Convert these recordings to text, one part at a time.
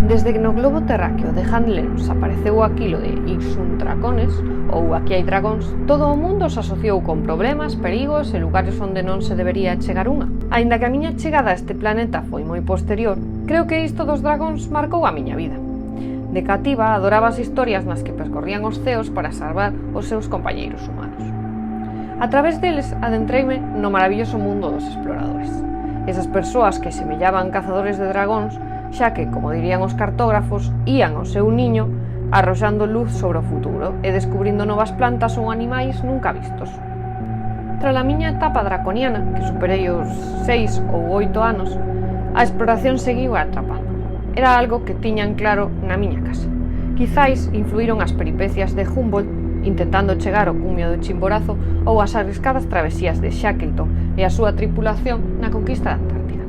Desde que no globo terráqueo de Handlens apareceu aquilo de Ixuntracones, ou aquí hai dragóns, todo o mundo se asociou con problemas, perigos e lugares onde non se debería chegar unha. Aínda que a miña chegada a este planeta foi moi posterior, creo que isto dos dragóns marcou a miña vida. De cativa adoraba as historias nas que percorrían os ceos para salvar os seus compañeiros humanos. A través deles adentreime no maravilloso mundo dos exploradores. Esas persoas que semellaban cazadores de dragóns, xa que, como dirían os cartógrafos, ían ao seu niño arroxando luz sobre o futuro e descubrindo novas plantas ou animais nunca vistos. Tras a miña etapa draconiana, que superei os 6 ou 8 anos, a exploración seguiu atrapando. Era algo que tiñan claro na miña casa. Quizáis influíron as peripecias de Humboldt intentando chegar ao cumio do Chimborazo ou as arriscadas travesías de Shackleton e a súa tripulación na conquista da Antártida.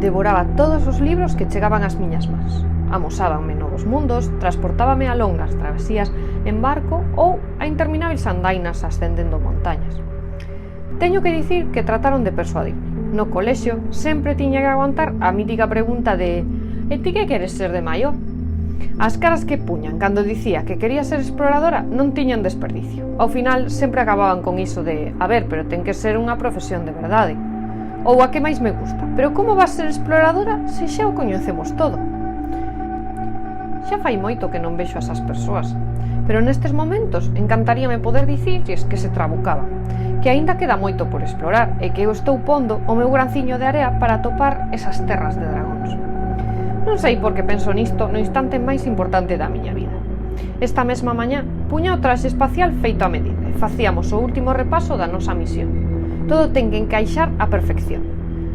Devoraba todos os libros que chegaban ás miñas mans. Amosábanme novos mundos, transportábame a longas travesías en barco ou a interminables andainas ascendendo montañas. Teño que dicir que trataron de persuadirme. No colexio sempre tiña que aguantar a mítica pregunta de "E ti que queres ser de maior?". As caras que puñan cando dicía que quería ser exploradora non tiñan desperdicio. Ao final sempre acababan con iso de "A ver, pero ten que ser unha profesión de verdade". Ou a que máis me gusta, pero como vas ser exploradora se xa o coñecemos todo? Xa fai moito que non vexo a esas persoas, pero nestes momentos encantaríame poder dicirlles que se trabucaban, que aínda queda moito por explorar e que eu estou pondo o meu granciño de area para topar esas terras de dragóns. Non sei por que penso nisto no instante máis importante da miña vida. Esta mesma mañá puña o traxe espacial feito a medida e facíamos o último repaso da nosa misión. Todo ten que encaixar á perfección.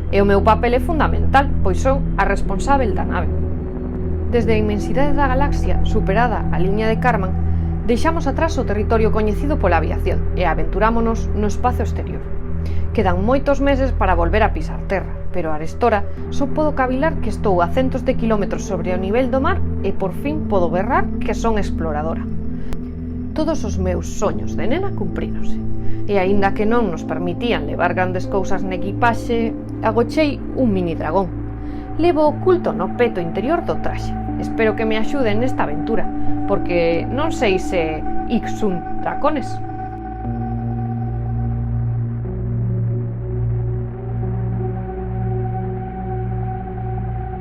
E o meu papel é fundamental, pois son a responsável da nave. Desde a inmensidade da galaxia, superada a liña de Kármán, deixamos atrás o territorio coñecido pola aviación e aventurámonos no espacio exterior. Quedan moitos meses para volver a pisar terra, pero arestora só podo cavilar que estou a centos de kilómetros sobre o nivel do mar e por fin podo berrar que son exploradora. Todos os meus soños de nena cumpríronse. E aínda que non nos permitían levar grandes cousas na equipaxe, agochei un mini dragón. Levo oculto no peto interior do traxe. Espero que me axuden nesta aventura, porque non sei se Ixuntracones.